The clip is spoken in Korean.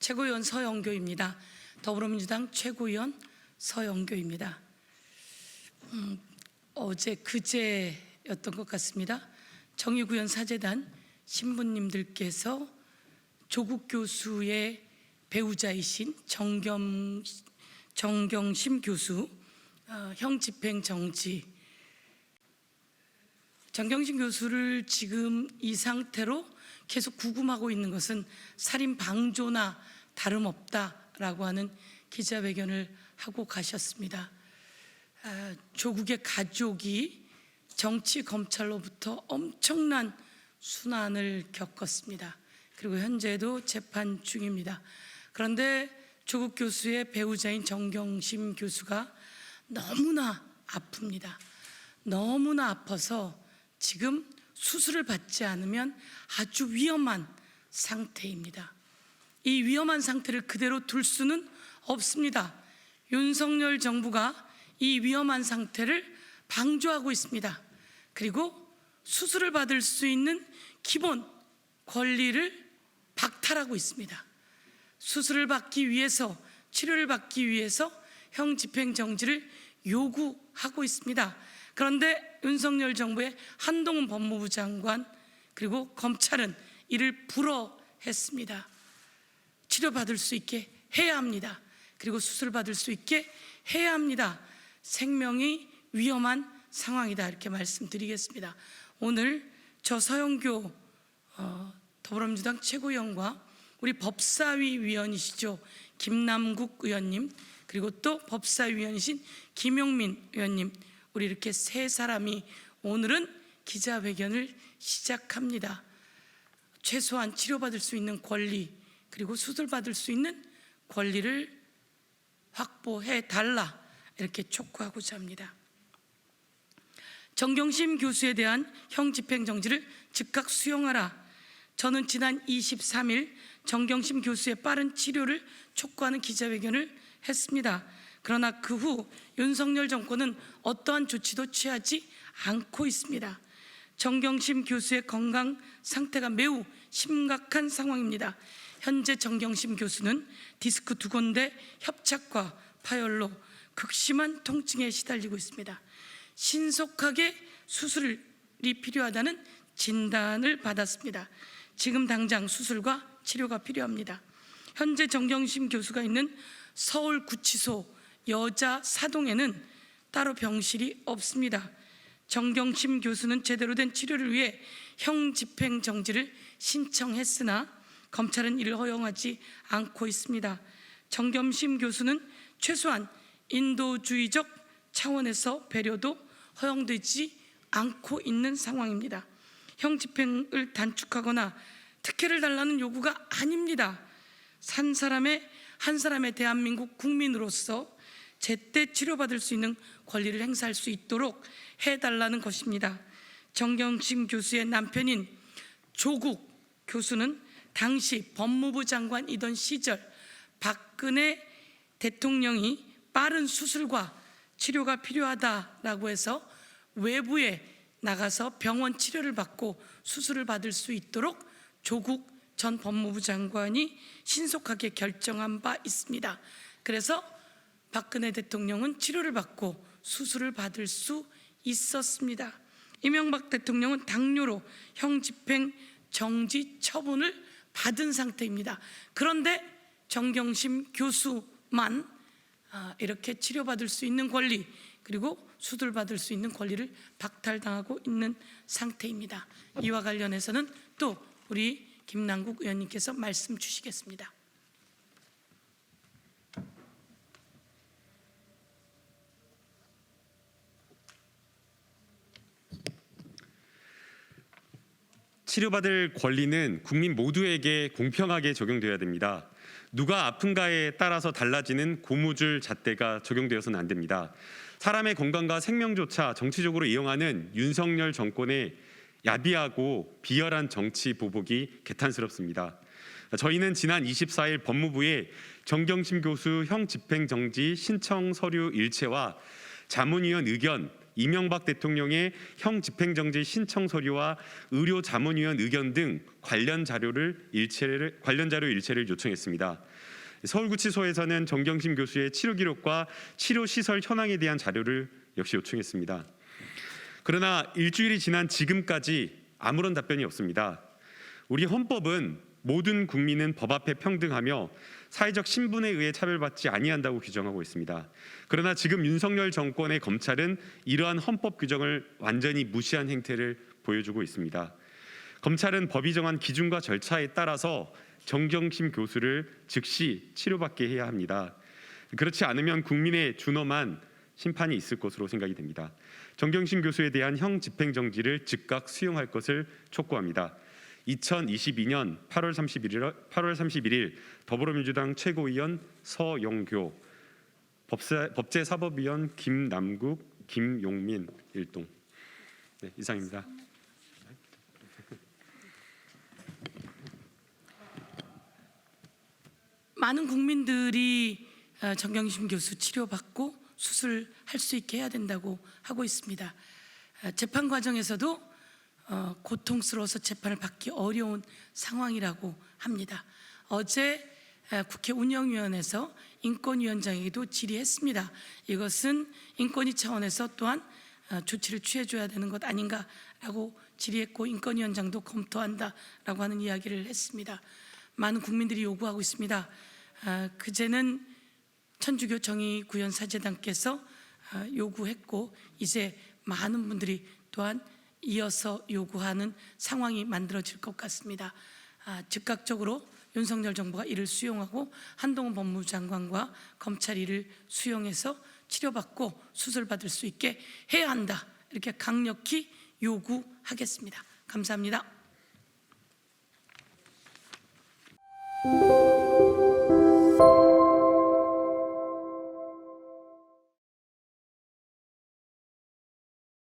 최고위원 서영교입니다. 더불어민주당 최고위원 서영교입니다. 어제 그제였던 것 같습니다. 정의구현 사재단 신부님들께서 조국 교수의 배우자이신 정경심 교수 형 집행 정지, 정경심 교수를 지금 이 상태로 계속 구금하고 있는 것은 살인 방조나 다름없다라고 하는 기자회견을 하고 가셨습니다. 조국의 가족이 정치 검찰로부터 엄청난 순환을 겪었습니다. 그리고 현재도 재판 중입니다. 그런데 조국 교수의 배우자인 정경심 교수가 너무나 아픕니다. 너무나 아파서 지금 수술을 받지 않으면 아주 위험한 상태입니다. 이 위험한 상태를 그대로 둘 수는 없습니다. 윤석열 정부가 이 위험한 상태를 방조하고 있습니다. 그리고 수술을 받을 수 있는 기본 권리를 박탈하고 있습니다. 수술을 받기 위해서, 치료를 받기 위해서 형 집행 정지를 요구하고 있습니다. 그런데 윤석열 정부의 한동훈 법무부 장관 그리고 검찰은 이를 불허했습니다. 치료받을 수 있게 해야 합니다. 그리고 수술받을 수 있게 해야 합니다. 생명이 위험한 상황이다, 이렇게 말씀드리겠습니다. 오늘 저 서영교 더불어민주당 최고위원과 우리 법사위 위원이시죠, 김남국 의원님, 그리고 또 법사위 위원이신 김용민 의원님, 우리 이렇게 세 사람이 오늘은 기자회견을 시작합니다. 최소한 치료받을 수 있는 권리 그리고 수술받을 수 있는 권리를 확보해 달라, 이렇게 촉구하고자 합니다. 정경심 교수에 대한 형 집행 정지를 즉각 수용하라. 저는 지난 23일 정경심 교수의 빠른 치료를 촉구하는 기자회견을 했습니다. 그러나 그 후 윤석열 정권은 어떠한 조치도 취하지 않고 있습니다. 정경심 교수의 건강 상태가 매우 심각한 상황입니다. 현재 정경심 교수는 디스크 2군데 협착과 파열로 극심한 통증에 시달리고 있습니다. 신속하게 수술이 필요하다는 진단을 받았습니다. 지금 당장 수술과 치료가 필요합니다. 현재 정경심 교수가 있는 서울구치소 여자 사동에는 따로 병실이 없습니다. 정경심 교수는 제대로 된 치료를 위해 형 집행 정지를 신청했으나 검찰은 이를 허용하지 않고 있습니다. 정경심 교수는 최소한 인도주의적 차원에서 배려도 허용되지 않고 있는 상황입니다. 형 집행을 단축하거나 특혜를 달라는 요구가 아닙니다. 한 사람의 대한민국 국민으로서 제때 치료받을 수 있는 권리를 행사할 수 있도록 해달라는 것입니다. 정경심 교수의 남편인 조국 교수는 당시 법무부 장관이던 시절 박근혜 대통령이 빠른 수술과 치료가 필요하다라고 해서 외부에 나가서 병원 치료를 받고 수술을 받을 수 있도록 조국 전 법무부 장관이 신속하게 결정한 바 있습니다. 그래서 박근혜 대통령은 치료를 받고 수술을 받을 수 있었습니다. 이명박 대통령은 당뇨로 형 집행 정지 처분을 받은 상태입니다. 그런데 정경심 교수만 이렇게 치료받을 수 있는 권리 그리고 수술받을 수 있는 권리를 박탈당하고 있는 상태입니다. 이와 관련해서는 또 우리 김남국 의원님께서 말씀 주시겠습니다. 치료받을 권리는 국민 모두에게 공평하게 적용되어야 됩니다. 누가 아픈가에 따라서 달라지는 고무줄 잣대가 적용되어서는 안 됩니다. 사람의 건강과 생명조차 정치적으로 이용하는 윤석열 정권의 야비하고 비열한 정치 보복이 개탄스럽습니다. 저희는 지난 24일 법무부에 정경심 교수 형 집행정지 신청 서류 일체와 자문위원 의견, 이명박 대통령의 형 집행정지 신청 서류와 의료 자문위원 의견 등 관련 자료 일체를 요청했습니다. 서울구치소에서는 정경심 교수의 치료 기록과 치료 시설 현황에 대한 자료를 역시 요청했습니다. 그러나 일주일이 지난 지금까지 아무런 답변이 없습니다. 우리 헌법은 모든 국민은 법 앞에 평등하며 사회적 신분에 의해 차별받지 아니한다고 규정하고 있습니다. 그러나 지금 윤석열 정권의 검찰은 이러한 헌법 규정을 완전히 무시한 행태를 보여주고 있습니다. 검찰은 법이 정한 기준과 절차에 따라서 정경심 교수를 즉시 치료받게 해야 합니다. 그렇지 않으면 국민의 준엄한 심판이 있을 것으로 생각이 됩니다. 정경심 교수에 대한 형 집행정지를 즉각 수용할 것을 촉구합니다. 2022년 8월 31일 더불어민주당 최고위원 서영교, 법제사법위원 김남국, 김용민 일동. 네, 이상입니다. 많은 국민들이 정경심 교수 치료받고 수술할 수 있게 해야 된다고 하고 있습니다. 재판 과정에서도 고통스러워서 재판을 받기 어려운 상황이라고 합니다. 어제 국회 운영위원회에서 인권위원장에게도 질의했습니다. 이것은 인권위 차원에서 또한 조치를 취해줘야 되는 것 아닌가라고 질의했고, 인권위원장도 검토한다라고 하는 이야기를 했습니다. 많은 국민들이 요구하고 있습니다. 그제는 천주교 정의구현사재단께서 요구했고, 이제 많은 분들이 또한 이어서 요구하는 상황이 만들어질 것 같습니다. 즉각적으로 윤석열 정부가 이를 수용하고 한동훈 법무부 장관과 검찰이 이를 수용해서 치료받고 수술받을 수 있게 해야 한다, 이렇게 강력히 요구하겠습니다. 감사합니다.